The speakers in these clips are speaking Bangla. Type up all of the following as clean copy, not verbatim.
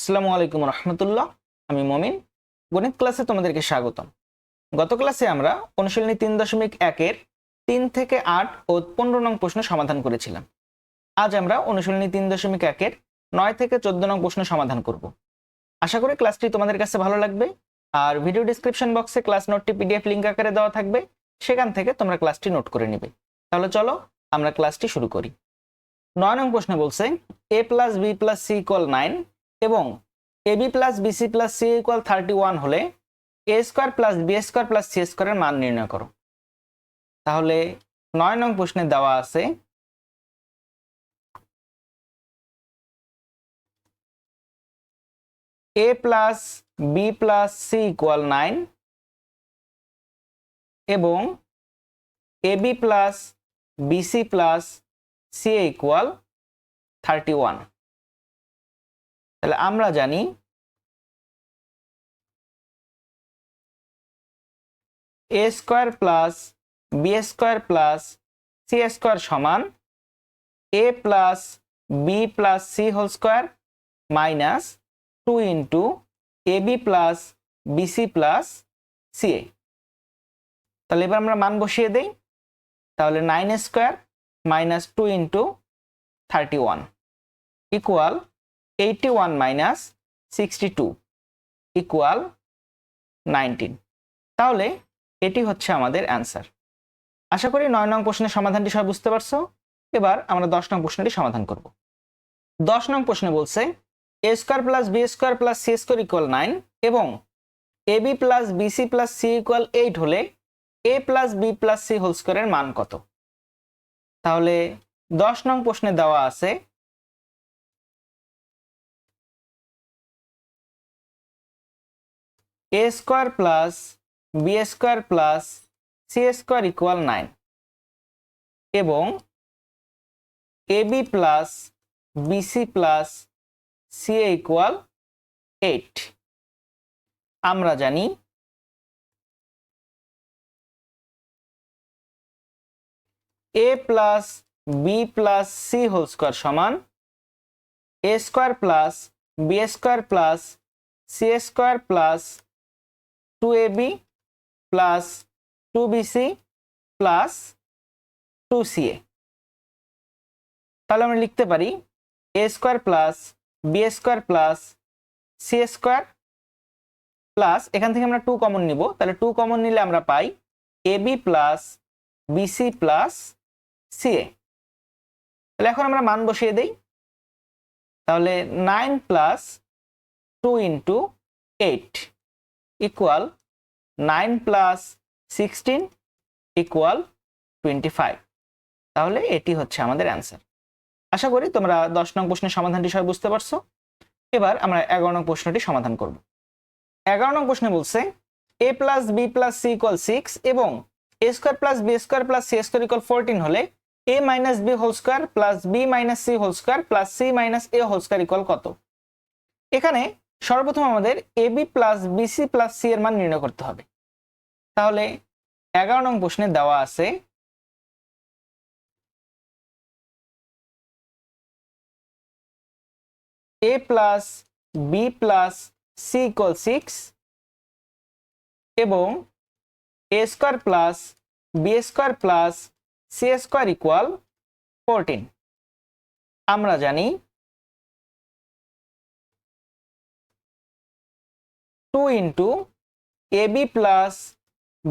আসসালামু আলাইকুম রহমতুল্লাহ। আমি মমিন। গণিত ক্লাসে তোমাদেরকে স্বাগতম। গত ক্লাসে আমরা অনুশীলনী 3.1-এর 3 থেকে 8 ও 15 নং প্রশ্ন সমাধান করেছিলাম। আজ আমরা অনুশীলনী 3.1-এর 9 থেকে 14 নং প্রশ্ন সমাধান করব। আশা করি ক্লাসটি তোমাদের কাছে ভালো লাগবে। আর ভিডিও ডেসক্রিপশন বক্সে ক্লাস নোটটি পিডিএফ লিংক আকারে দেওয়া থাকবে, সেখান থেকে তোমরা ক্লাসটি নোট করে নিবে। তাহলে চলো আমরা ক্লাসটি শুরু করি। 9 নং প্রশ্নে বলছে a + b + c = 9 এবং ab + bc + c = 31 হলে a² + b² + c² এর মান নির্ণয় করো। তাহলে 9 নং প্রশ্নে দেওয়া আছে a + b + c = 9 এবং ab + bc + c = 31। তাহলে আমরা জানি a² + b² + c² সমান a + b + c² - 2 ab + bc + ca। তাহলে এবার আমরা মান বসিয়ে দেই। তাহলে 9² - 2 × 31 = 81 - 62 = 19। তাহলে এটি হচ্ছে আমাদের অ্যান্সার। আশা করি 9 নং প্রশ্নের সমাধানটি সবাই বুঝতে পারছো। এবার আমরা 10 নং প্রশ্নটি সমাধান করব। 10 নং প্রশ্নে বলছে a² + b² + c² = 9 এবং ab + bc + c = 8 হলে a + b + c² এর মান কত? তাহলে 10 নং প্রশ্নে দেওয়া আছে a² + b² + c² = 9 এবং ab + bc + ca = 8। আমরা জানি a + b + c² সমান a² + b² + c² + 2ab + 2bc + 2ca। তাহলে আমরা লিখতে পারি a² + b² + c² প্লাস এখান থেকে আমরা 2 কমন নিব। তাহলে 2 কমন নিলে আমরা পাই ab + bc + ca। তাহলে এখন আমরা মান বসিয়ে দেই। তাহলে 9 + 2 × 8 = 9 + 16 = 25। তাহলে এটি হচ্ছে আমাদের অ্যান্সার। আশা করি তোমরা 10 নং প্রশ্নের সমাধানটি সবাই বুঝতে পারছো। এবার আমরা 11 নং প্রশ্নটি সমাধান করব। 11 নং প্রশ্নে বলছে a + b + c = 6 এবং a² + b² + c² = 14 হলে a - b² + b - c² + c - a² = কত? এখানে সর্বপ্রথম আমাদের ab + bc + c এর মান নির্ণয় করতে হবে। তাহলে 11 নং প্রশ্নে দেওয়া আছে a + b + c = 6 এবং a² + b² + c² = 14। আমরা জানি 2 × ab +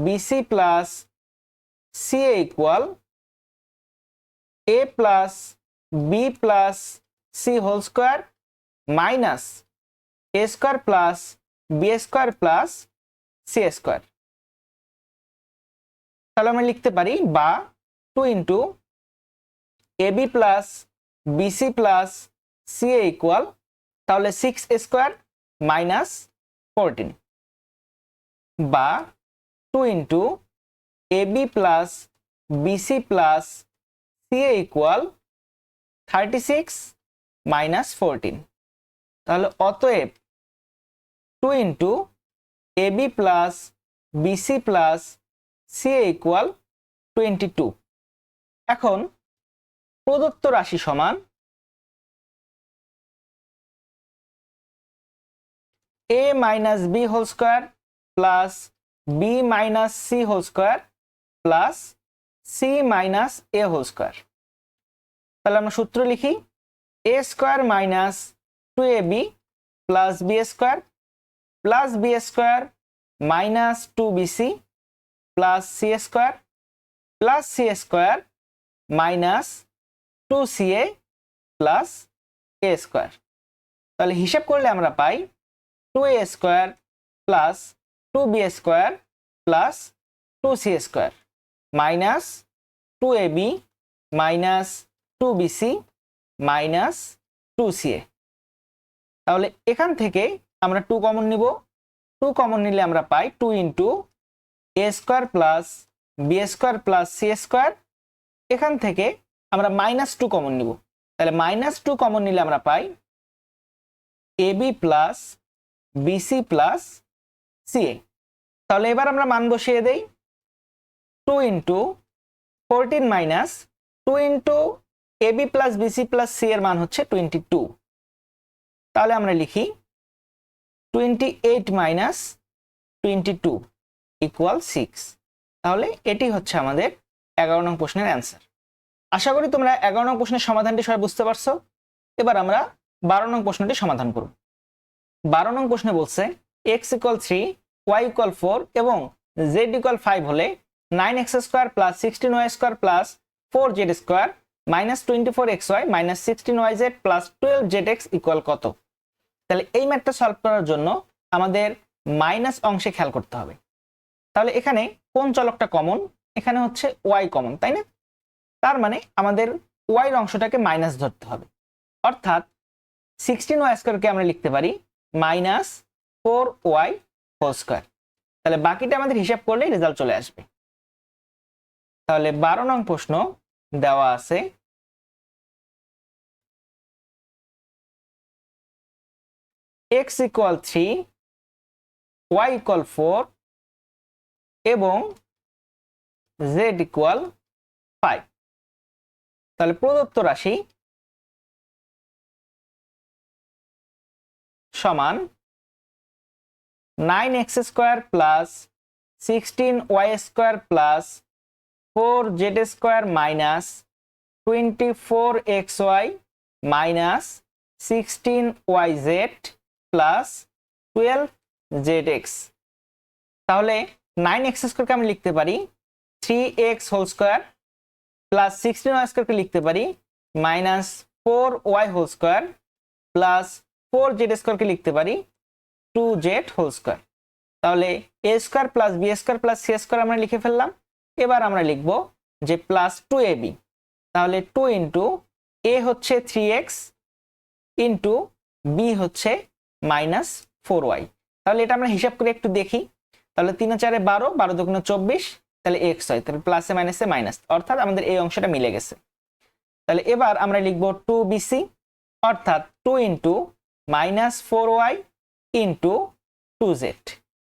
bc + ca = a + b + c² - a² + b² + c²। তাহলে আমরা লিখতে পারি বা 2 × ab + bc + ca = তাহলে 6² - 14 বা 2 × ab + bc + ca = 36 - 14। তাহলে অতএব 2 × ab + bc + ca = 22। এখন প্রদত্ত রাশি সমান a minus b whole square plus b minus c whole square plus c minus a whole square. তাহলে আমরা সূত্র লিখি, a square minus 2ab plus B square minus 2bc plus C square minus 2ca plus a square. তাহলে হিসাব করলে আমরা পাই 2a square plus 2b square plus 2c square minus 2ab minus 2bc minus 2ca। তাহলে এখান থেকে আমরা 2 কমন নিব, 2 কমন নিলে আমরা পাই 2 into a square plus B square plus C square. এখান থেকে আমরা -2 কমন নিব, তাহলে -2 কমন নিলে আমরা পাই ab plus BC plus CA. তাহলে এবার আমরা মান বসিয়ে দেই, 2 into 14 minus 2 into ab plus BC plus C এর মান হচ্ছে 22। তাহলে আমরা লিখি 28 মাইনাস 22 ইকুয়াল 6। তাহলে এটি হচ্ছে আমাদের 11 নং প্রশ্নের অ্যান্সার। আশা করি তোমরা 11 নং প্রশ্নের সমাধানটি সবাই বুঝতে পারছো। এবার আমরা 12 নং প্রশ্নটি সমাধান করব। 12 নং প্রশ্নে বলছে x ইকুয়াল 3 y ইকুয়াল 4 এবং z ইকুয়াল 5 হলে 9x square plus 16y square plus 4z square minus 24xy minus 16yz plus 12zx equal কত। তাহলে এই ম্যাথটা সলভ করার জন্য আমাদের মাইনাস অংশে খেয়াল করতে হবে। তাহলে এখানে কোন চলকটা কমন, এখানে হচ্ছে y কমন, তাই না? তার মানে আমাদের y এর অংশটাকে মাইনাস ধরতে হবে, অর্থাৎ 16y স্কোয়ারকে আমরা লিখতে পারি মাইনাস 4y হোল স্কোয়ার। তাহলে বাকিটা আমাদের হিসাব করলে রেজাল্ট চলে আসবে। তাহলে 12 নং প্রশ্ন দেওয়া আছে x ইকুয়াল 3 y ইকুয়াল 4 এবং z ইকুয়াল 5। তাহলে প্রদত্ত রাশি সমান 9x square plus 16y square plus 4z square minus 24xy minus 16yz plus 12zx। তাহলে 9x স্কোয়ারকে আমি লিখতে পারি 3x whole square plus 16y স্কোয়ারকে লিখতে পারি minus 4y whole square plus 4z স্কোয়ারকে লিখতে পারি 2z হোল স্কোয়ার। তাহলে a square plus B square plus C square আমরা লিখে ফেললাম। এবার আমরা লিখব যে প্লাস 2ab। তাহলে 2 ইন্টু a হচ্ছে 3x ইন্টু বি হচ্ছে মাইনাস 4y। তাহলে এটা আমরা হিসাব করে একটু দেখি। তাহলে 3 4 12, 12 2 24, তাহলে x হয়, তাহলে প্লাসে মাইনাসে মাইনাস, অর্থাৎ আমাদের এই অংশটা মিলে গেছে। তাহলে এবার আমরা লিখব 2bc অর্থাৎ 2 into minus 4y into 2z।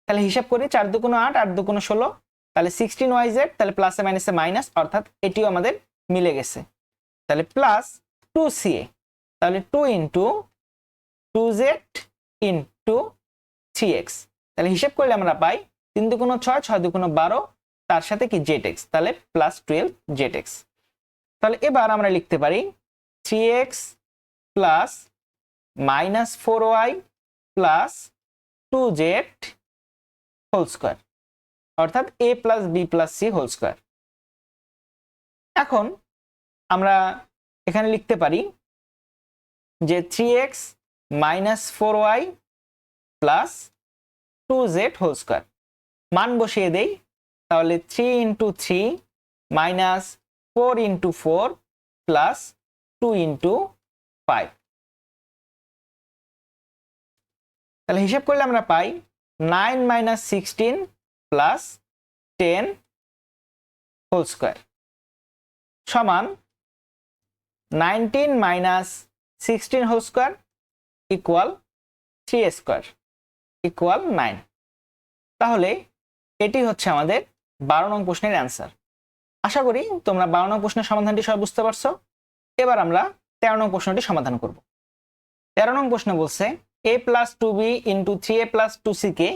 তাহলে হিসাব করি 4 2 8, 8 2 16, তাহলে 16yz, তাহলে প্লাসে মাইনাসে মাইনাস, অর্থাৎ এটিও আমাদের মিলে গেছে। তাহলে প্লাস 2ca, তাহলে 2 ইন্টু 2z ইন্টু 3x। তাহলে হিসাব করলে আমরা পাই 3 2 6, 6 2 12, তার সাথে কি zx, তাহলে প্লাস 12zx। তাহলে এবার আমরা লিখতে পারি 3x plus minus 4y plus 2z whole square, অর্থাৎ a plus b plus c whole square. এখন আমরা এখানে লিখতে পারি যে 3x minus 4y plus 2z whole square. মান বসিয়ে দেই, তাহলে 3 into 3 minus 4 into 4 plus 2 into 5। তাহলে হিসাব করলে আমরা পাই 9 মাইনাস 16 প্লাস 10 হোল স্কোয়ার সমান 19 minus 16 whole square equal 3 square equal 9। তাহলে এটি হচ্ছে আমাদের 12 নং প্রশ্নের অ্যান্সার। আশা করি তোমরা 12 নং প্রশ্নের সমাধানটি সবাই বুঝতে পারছো। এবার আমরা 13 নং প্রশ্নটি সমাধান করব। 13 নং প্রশ্ন বলছে a plus two B into 3a plus two c কে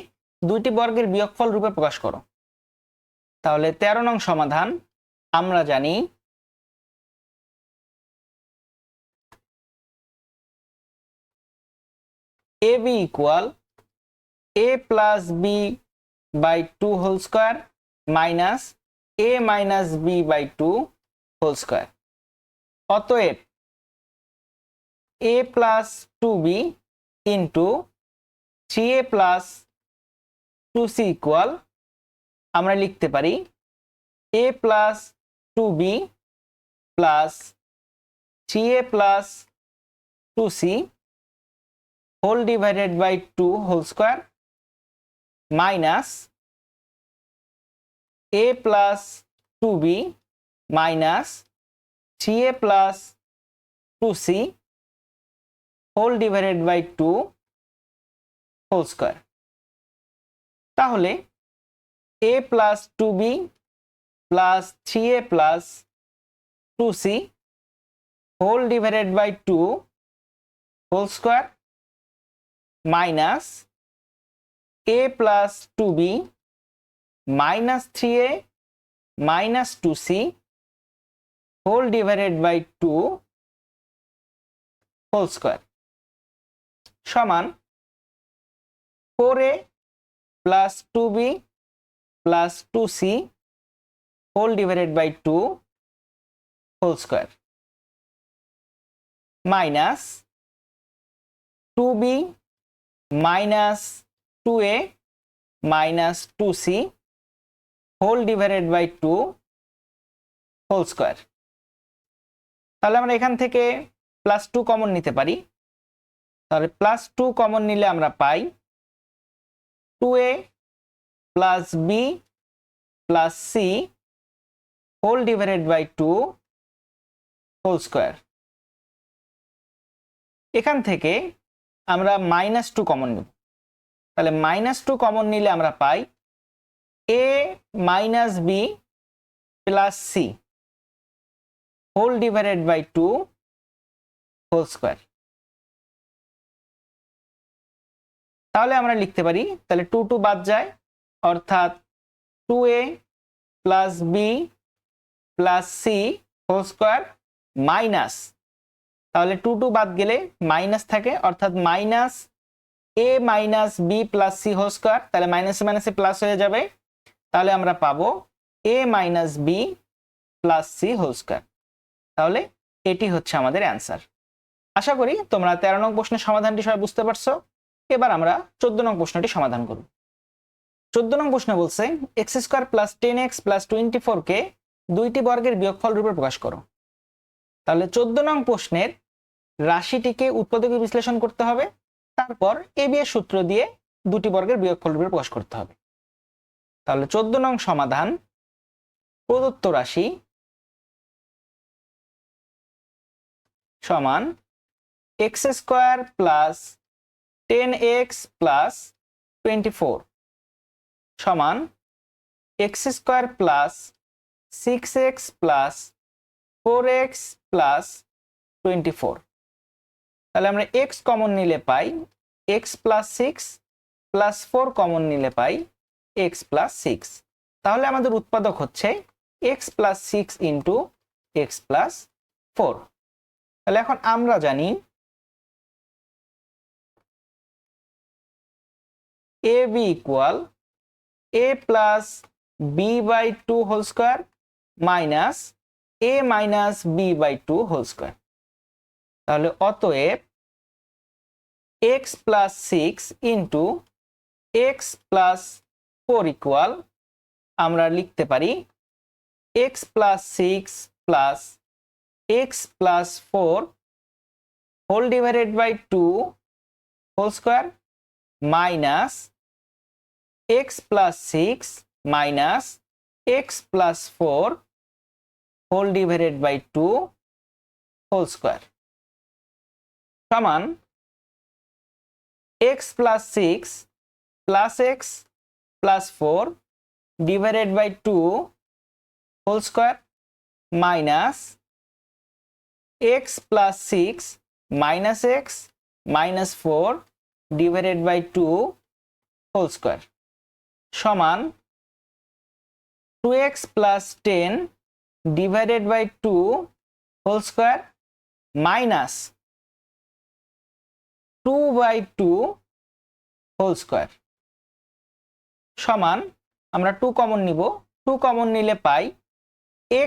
দুইটি বর্গের বিয়োগফল রূপে প্রকাশ করো। তাহলে 13 নং সমাধান আমরা জানি ab equal a plus B by two whole square minus a minus B by two whole square. অতএব a plus two B into 3a plus two C equal আমরা লিখতে পারি a plus two B plus 3a plus two C whole divided by two whole square minus a plus two B minus 3a plus two C whole divided by two whole square. তাহলে a plus two B plus 3a plus two C whole divided by two whole square minus a plus two B minus 3a minus two C whole divided by two whole square সমান 4a plus two B plus two C whole divided by two whole square minus two B minus two A minus two C whole divided by two whole square. তাহলে আমরা এখান থেকে প্লাস টু কমন নিতে পারি। তাহলে প্লাস টু কমন নিলে আমরা পাই two a plus b plus c whole divided by two whole square. এখান থেকে আমরা মাইনাস টু কমন নেব। তাহলে মাইনাস টু কমন নিলে আমরা পাই a minus b plus c whole divided by two whole square. তাহলে আমরা লিখতে পারি, তাহলে টু টু বাদ যায়, অর্থাৎ two a plus b plus c whole square minus, তাহলে টু টু বাদ গেলে মাইনাস থাকে, অর্থাৎ minus a minus b plus c whole square. তাহলে মাইনাসে মাইনাসে প্লাস হয়ে যাবে, তাহলে আমরা পাবো a minus b plus c whole square. তাহলে এটি হচ্ছে আমাদের অ্যান্সার। আশা করি তোমরা 13 নং প্রশ্নের সমাধানটি সবাই বুঝতে পারছো। এবার আমরা 14 নং প্রশ্নটি সমাধান করব। 14 নং প্রশ্ন বলছে x square plus 10x plus 24 কে দুইটি বর্গের বিয়োগফল রূপে প্রকাশ করো। তাহলে 14 নং প্রশ্নের রাশিটিকে উৎপাদকে বিশ্লেষণ করতে হবে, তারপর এ বি এর সূত্র দিয়ে দুটি বর্গের বিয়োগফল রূপে প্রকাশ করতে হবে। তাহলে 14 নং সমাধান, প্রদত্ত রাশি সমান x square plus 10x plus 24 সমান x square plus 6x plus 4x plus 24। তাহলে আমরা x কমন নিলে পাই x প্লাস 6 প্লাস 4 কমন নিলে পাই x প্লাস 6। তাহলে আমাদের উৎপাদক হচ্ছে x plus 6 into x plus 4। তাহলে এখন আমরা জানি ab equal a plus B by two whole square minus a minus B by two whole square. তাহলে অতএব x plus 6 into x plus 4 equal আমরা লিখতে পারি x plus 6 plus x plus 4 whole divided by two whole square minus x plus 6 minus x plus 4 whole divided by two whole square সমান x plus 6 plus x plus 4 divided by two whole square minus x plus 6 minus x minus 4 divided by 2 whole square সমান 2x plus 10 divided by 2 whole square minus 2/2 whole square সমান আমরা 2 কমন নিব 2 কমন নিলে পাই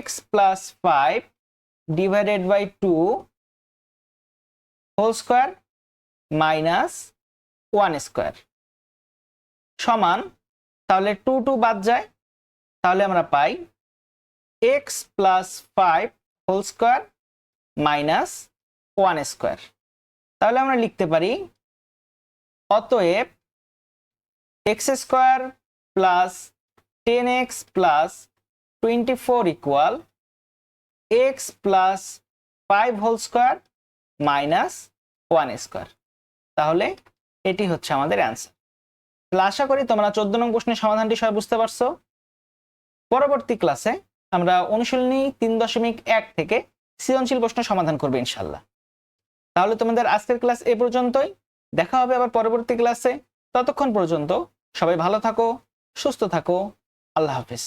x plus 5 divided by 2 whole square minus 1 square সমান তাহলে 2 2 বাদ যায় তাহলে আমরা পাই x plus 5 whole square minus 1 square তাহলে আমরা লিখতে পারি অতএব x square plus 10x plus 24 equal x plus 5 whole square minus 1 square তাহলে এটি হচ্ছে আমাদের অ্যান্সার। আশা করি তোমরা 14 নং প্রশ্নের সমাধানটি সবাই বুঝতে পারছো। পরবর্তী ক্লাসে আমরা অনুশীলনী 3.1 থেকে সৃজনশীল প্রশ্ন সমাধান করব ইনশাল্লাহ। তাহলে তোমাদের আজকের ক্লাস এ পর্যন্তই, দেখা হবে আবার পরবর্তী ক্লাসে। ততক্ষণ পর্যন্ত সবাই ভালো থাকো, সুস্থ থাকো, আল্লাহ হাফেজ।